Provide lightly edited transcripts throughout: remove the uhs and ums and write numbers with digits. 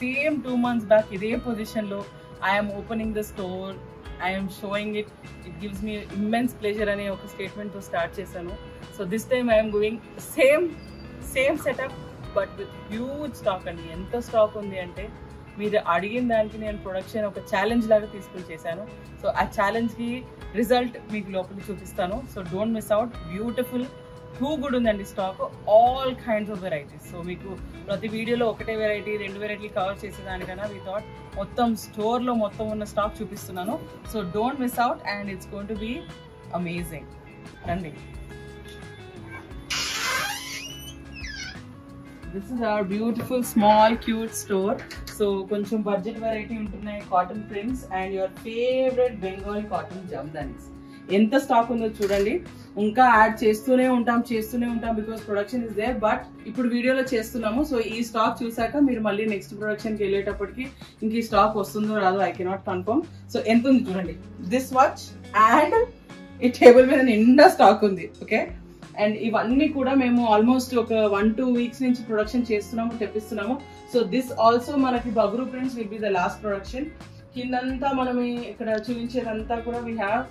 Same 2 months back ఇదే position లో I am opening the store, I am showing it, it gives me immense pleasure అనే ఒక statement తో start చేశాను. So this time I am going same setup but with huge stock అండి. ఎంత stock ఉంది అంటే మీరు అడిగిన దానికి నేను ప్రొడక్షన్ ఒక ఛాలెంజ్ లాగా తీసుకుని చేశాను. సో ఆ ఛాలెంజ్కి రిజల్ట్ మీకు లోపల చూపిస్తాను. So don't miss out. Beautiful too good ఉందండి stock, all kinds of varieties. So మీకు ప్రతి వీడియోలో ఒకటే వెరైటీ 2 వెరైటీలు కవర్ చేసేదానికన్నా వి థాట్ మొత్తం స్టోర్లో మొత్తం ఉన్న స్టాక్ చూపిస్తున్నాను. So don't miss out and it's going to be amazing. రండి. This is our beautiful small cute store. So కొంచెం బడ్జెట్ వెరైటీ ఉంటున్నాయి, cotton prints and your favourite Bengal cotton jamdanis. ఎంత స్టాక్ ఉందో చూడండి. ఇంకా యాడ్ చేస్తూనే ఉంటాం because production is there. But ఇప్పుడు వీడియోలో చేస్తున్నాము. సో ఈ స్టాక్ చూసాక మీరు మళ్ళీ నెక్స్ట్ ప్రొడక్షన్కి వెళ్ళేటప్పటికి ఇంక ఈ స్టాక్ వస్తుందో రాదో ఐ కెనాట్ కన్ఫర్మ్. సో ఎంత ఉంది చూడండి. దిస్ వాచ్ అండ్ ఈ టేబుల్ మీద నిండా స్టాక్ ఉంది. ఓకే, అండ్ ఇవన్నీ కూడా మేము ఆల్మోస్ట్ ఒక 1-2 weeks నుంచి ప్రొడక్షన్ చేస్తున్నాము, తెప్పిస్తున్నాము. సో దిస్ ఆల్సో మనకి Bagru prints will be the last production. కిందంతా మనం ఇక్కడ చూపించేదంతా కూడా వీ హ్యావ్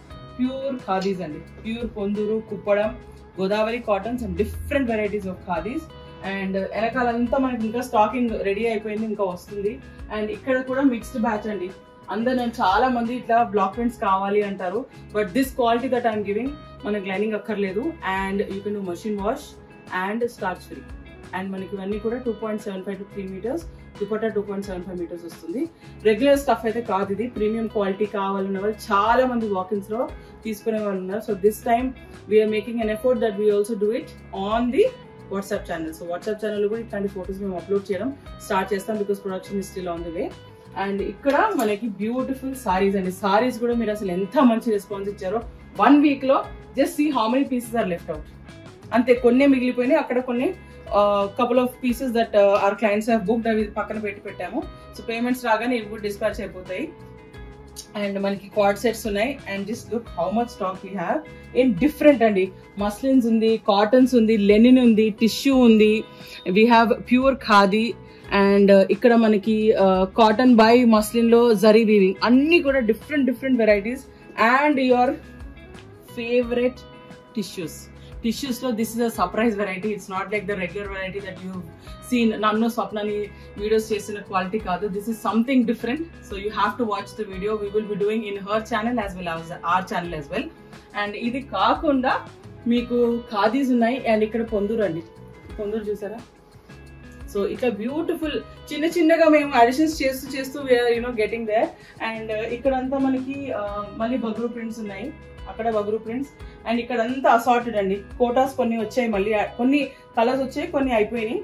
ప్యూర్ ఖాదీస్ అండి. Pure Ponduru, Kuppadam, Godavari cottons and different varieties of khadis. And వెనకాలంతా మనకి ఇంకా స్టాకింగ్ రెడీ అయిపోయింది, ఇంకా వస్తుంది. అండ్ ఇక్కడ కూడా మిక్స్డ్ బ్యాచ్ అండి. అందరు చాలా మంది ఇట్లా బ్లాక్ ప్రింట్స్ కావాలి అంటారు, but this quality that I'm giving మనకి లైనింగ్ అక్కర్లేదు. And you can do machine wash and starch free. And మనకి ఇవన్నీ కూడా 2.75 to 3 meters, దుపట్టా 2.75 meters వస్తుంది. రెగ్యులర్ స్టఫ్ అయితే కాదు ఇది. ప్రీమియం క్వాలిటీ కావాలన్న వాళ్ళు చాలా మంది వాకిన్స్ లో తీసుకునే వాళ్ళు ఉన్నారు. So this time we're making an effort that we also do it on the WhatsApp channel. So WhatsApp channel కూడా ఇట్లాంటి ఫొటోస్ మేము అప్లోడ్ చేయడం స్టార్ట్ చేస్తాం because production is still on the way. And ఇక్కడ మనకి బ్యూటిఫుల్ సారీస్ అండి. సారీస్ కూడా మీరు అసలు ఎంత మంచి రెస్పాన్స్ ఇచ్చారో. 1 week లో just see how many pieces are left out. అంతే, కొన్ని మిగిలిపోయినాయి. అక్కడ కొన్ని couple of pieces that our clients have booked అవి పక్కన పెట్టాము. సో పేమెంట్స్ రాగానే ఇవి కూడా డిస్పాచ్ అయిపోతాయి. అండ్ మనకి క్వాడ్ సెట్స్ ఉన్నాయి. And just look how much stock we have in different అండి. మస్లిన్స్ ఉంది, కాటన్స్ ఉంది, లెనిన్ ఉంది, టిష్యూ ఉంది, we have pure khadi. And ఇక్కడ మనకి కాటన్ బై మస్లిన్ లో జరీ వీవింగ్, అన్ని కూడా different varieties. And your favourite tissues లో this is a surprise variety. It's not like the regular variety that you seen. నన్ను స్వప్నని వీడియోస్ చేసిన క్వాలిటీ కాదు. This is something different. So you have to watch the video. We will be doing in her channel as well as our channel as well. And ఇది కాకుండా మీకు ఖాదీస్ ఉన్నాయి. And ఇక్కడ పొందూరు అండి. పొందూరు చూసారా? సో ఇక్కడ బ్యూటిఫుల్ చిన్నగా మేము అడిషన్స్ చేస్తూ వీఆర్ గెటింగ్ దేర్. అండ్ ఇక్కడంతా మనకి మళ్ళీ బగ్రూ ప్రింట్స్ ఉన్నాయి, అక్కడ బగ్రూ ప్రింట్స్. అండ్ ఇక్కడ అంతా అసార్టెడ్ అండి. కోటాస్ కొన్ని వచ్చాయి, మళ్ళీ కొన్ని కలర్స్ వచ్చాయి, కొన్ని అయిపోయినాయి.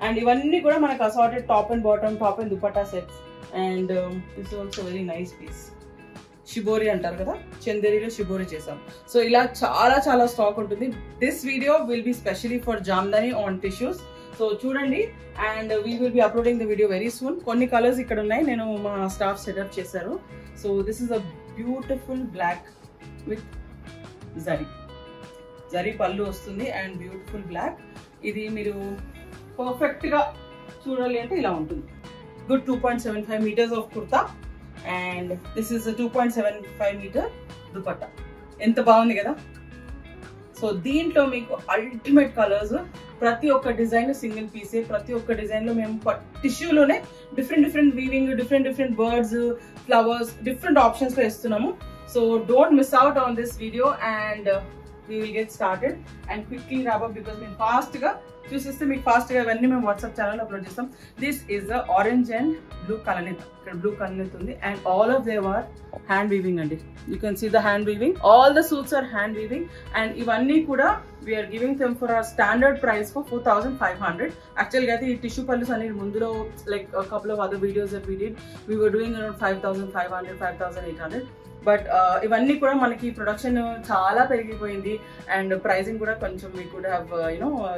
అండ్ ఇవన్నీ కూడా మనకు assorted top and bottom, top and dupatta sets. And it's also very nice piece. Shibori అంటారు కదా, చందేరిలో షిబోరి చేసాం. సో ఇలా చాలా స్టాక్ ఉంటుంది. This video will be specially for jamdani on tissues. So చూడండి. And we will be uploading the video very soon. కొన్ని colours ఇక్కడ ఉన్నాయి, నేను మా స్టాఫ్ సెటప్ చేశారు. So this is a beautiful black with zari పళ్ళు వస్తుంది అండ్ బ్యూటిఫుల్ బ్లాక్. ఇది మీరు పర్ఫెక్ట్ గా చూడాలి అంటే ఇలా ఉంటుంది. Good 2.75 meters of kurta. And this is 2.75 meter dupatta. ఎంత బాగుంది కదా. సో దీంట్లో మీకు అల్టిమేట్ కలర్స్. ప్రతి ఒక్క డిజైన్ సింగిల్ పీసే. ప్రతి ఒక్క డిజైన్ లో మేము టిష్యూలోనే different weaving, different birds, flowers, different options లో ఇస్తున్నాము. So don't miss out on this video and we will get started and quickly wrap up because మేము ఫాస్ట్ గా చూసిస్తే మీకు ఫాస్ట్ గా ఇవన్నీ మేము వాట్సాప్ ఛానల్ అప్లోడ్ చేస్తాం. This is the orange and blue colour. ఇక్కడ బ్లూ కలర్ ఉంది. And all of them are hand weaving అండి. You can see the hand weaving. All the suits are hand weaving. And ఇవన్నీ కూడా we're giving them for our standard price for 4,500. యాక్చువల్గా అయితే ఈ tissue pallus అనేది ముందులో like couple of other videos that we did we were doing around 5,500, 5,800. But ఇవన్నీ కూడా మనకి ప్రొడక్షన్ చాలా పెరిగిపోయింది. అండ్ ప్రైసింగ్ కూడా కొంచెం we could have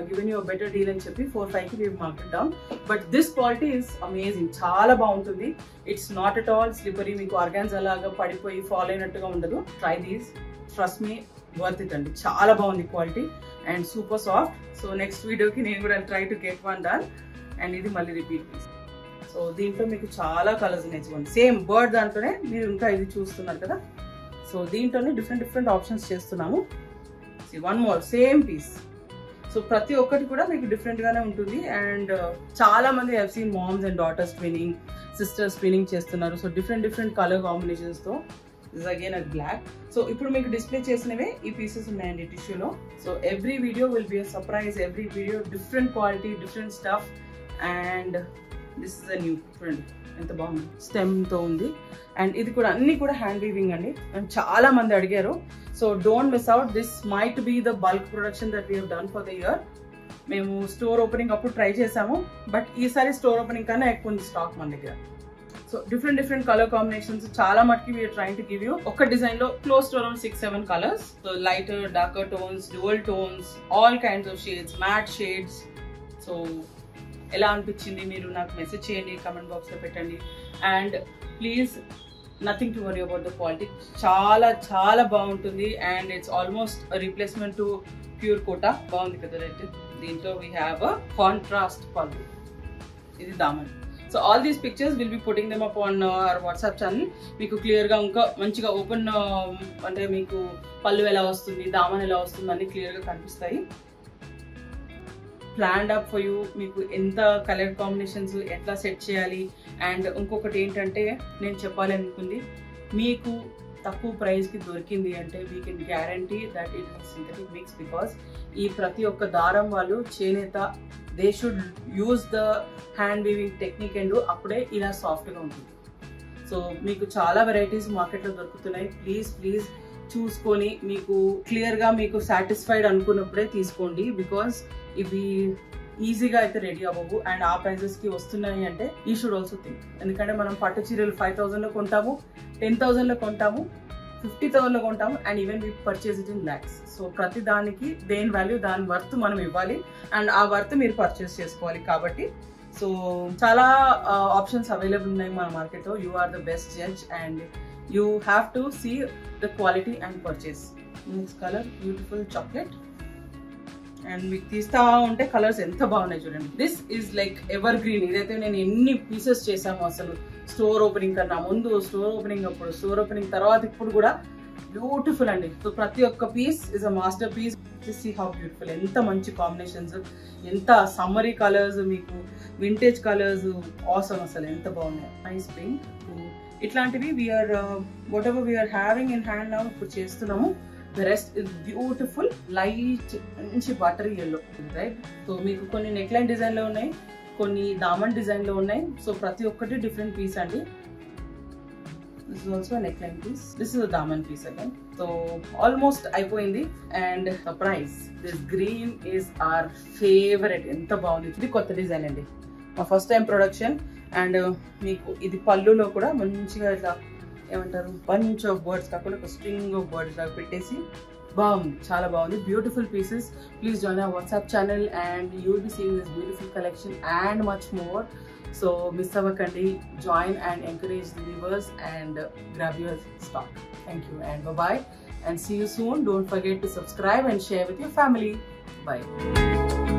given you better deal అని చెప్పి 4-5కి we market down. But this quality is amazing. చాలా బాగుంటుంది. It's not at all slippery. మీకు ఆర్గాన్స్ అలాగా పడిపోయి ఫాల్ అయినట్టుగా ఉండదు. Try these, trust me, worth it అండి. చాలా బాగుంది quality and super soft. So next వీడియోకి నేను కూడా try to get one done. And ఇది మళ్ళీ రిపీట్ పీస్. సో సో దీంట్లో మీకు చాలా కలర్స్ ఉన్నాయి చూడండి. సేమ్ బర్డ్ దాంట్లోనే మీరు ఇంకా ఇది చూస్తున్నారు కదా. సో దీంట్లోనే డిఫరెంట్ ఆప్షన్స్ చేస్తున్నాము. One more same piece. So ప్రతి ఒక్కటి కూడా మీకు డిఫరెంట్ గానే ఉంటుంది. అండ్ చాలా మంది have seen moms and daughters twinning, sisters twinning చేస్తున్నారు. సో డిఫరెంట్ కలర్ కాంబినేషన్స్ తో. This again a black. So ఇప్పుడు మీకు డిస్ప్లే చేసినవే ఈ పీసెస్ ఉన్నాయండి టిష్యూలో. So every video will be a surprise. Every video different quality, different stuff. And this is a new. చూడండి ఎంత బాగుంది, స్టెమ్ తో ఉంది. అండ్ ఇది కూడా అన్ని కూడా హ్యాండ్ వీవింగ్ అండి. అండ్ చాలా మంది అడిగారు. So don't miss out. This might be the bulk production that we have done for the year. మేము స్టోర్ ఓపెనింగ్ అప్పుడు ట్రై చేసాము, బట్ ఈసారి స్టోర్ ఓపెనింగ్ కన్నా ఎక్కువ ఉంది స్టాక్ మన దగ్గర. సో డిఫరెంట్ కలర్ కాంబినేషన్స్ చాలా మటుకి we're trying to give you. ఒక డిజైన్ లో close to around 6-7 colours. So lighter, darker tones, dual tones, all kinds of shades, matte shades. So ఎలా అనిపించింది మీరు నాకు మెసేజ్ చేయండి, కమెంట్ బాక్స్ లో పెట్టండి. And please nothing to worry about the quality. చాలా బాగుంటుంది. And it's almost replacement to pure Kota. బాగుంది కదా రైట్. దీంట్లో వీ హ్యావ్ అ కాంట్రాస్ట్ పళ్ళు. ఇది దామన్. So all these pictures will be putting them up on our WhatsApp channel. మీకు clear గా ఇంకా మంచిగా ఓపెన్ అంటే మీకు పళ్ళు ఎలా వస్తుంది, దామన్ ఎలా వస్తుంది అన్ని క్లియర్ గా కనిపిస్తాయి. Planned up for you. మీకు ఎంత కలర్ కాంబినేషన్స్ ఎట్లా సెట్ చేయాలి. అండ్ ఇంకొకటి ఏంటంటే నేను చెప్పాలి అనుకుంది, మీకు తక్కువ ప్రైస్కి దొరికింది అంటే we can guarantee that it is synthetic mix. Because ఈ ప్రతి ఒక్క దారం వాళ్ళు చేనేత, they should use the hand weaving technique and అప్పుడే ఇలా సాఫ్ట్గా ఉంటుంది. సో మీకు చాలా వెరైటీస్ మార్కెట్లో దొరుకుతున్నాయి. ప్లీజ్ చూసుకొని మీకు క్లియర్గా మీకు సాటిస్ఫైడ్ అనుకున్నప్పుడే తీసుకోండి. బికాస్ ఇవి ఈజీగా అయితే రెడీ అవ్వవు. అండ్ ఆ ప్రైజెస్కి వస్తున్నాయి అంటే యూ షుడ్ ఆల్సో థింక్. ఎందుకంటే మనం పట్టు చీరలు 5,000లో కొంటాము, 10,000లో కొంటాము, 50,000లో కొంటాము. And even we purchase it in lakhs. So ప్రతి దానికి దేని వాల్యూ దాని వర్త్ మనం ఇవ్వాలి. అండ్ ఆ వర్త్ మీరు పర్చేస్ చేసుకోవాలి. కాబట్టి సో చాలా ఆప్షన్స్ అవైలబుల్ ఉన్నాయి మన మార్కెట్లో. You are the best judge and you have to see the quality and purchase. Next colour beautiful chocolate. And మీకు తీస్తా ఉంటే కలర్స్ ఎంత బాగున్నాయి చూడండి. This is like evergreen. ఇదైతే నేను ఎన్ని పీసెస్ చేసాము అసలు స్టోర్ ఓపెనింగ్ కన్నా ముందు, స్టోర్ ఓపెనింగ్ అప్పుడు, స్టోర్ ఓపెనింగ్ తర్వాత ఇప్పుడు కూడా బ్యూటిఫుల్ అండి. సో ప్రతి ఒక్క piece is a masterpiece. See how beautiful. ఎంత మంచి కాంబినేషన్స్, ఎంత సమ్మరీ కలర్స్, మీకు వింటేజ్ కలర్స్, ఆసమ్. అసలు ఎంత బాగున్నాయి. Nice pink. ఇట్లాంటివి we're whatever we're having in hand now ఇప్పుడు చేస్తున్నాము. The rest is beautiful light మంచి బటరీ ఎల్లో రైట్. సో మీకు కొన్ని నెక్ లైన్ డిజైన్ లో ఉన్నాయి, కొన్ని దామన్ డిజైన్ లో ఉన్నాయి. సో ప్రతి ఒక్కటి డిఫరెంట్ పీస్ అండి. This is also neckline piece. This is దామన్ పీస్ అగైన్. సో ఆల్మోస్ట్ అయిపోయింది. And surprise, this green is our favourite. ఎంత బాగుంది. ఇది కొత్త డిజైన్ అండి, మా ఫస్ట్ టైం ప్రొడక్షన్. అండ్ మీకు ఇది పళ్ళులో కూడా మంచిగా ఇట్లా ఏమంటారు బంచ్ ఆఫ్ బర్డ్స్ కాకుండా ఒక స్ట్రింగ్ ఆఫ్ బర్డ్స్ లాగా పెట్టేసి బాగుంది. చాలా బాగుంది. Beautiful pieces. Please join our WhatsApp channel and you will be seeing this beautiful collection and much more. So miss అవ్వకండి. Join and encourage the viewers and grab your stock. Thank you and bye-bye and see you soon. Don't forget to subscribe and share with your family. Bye.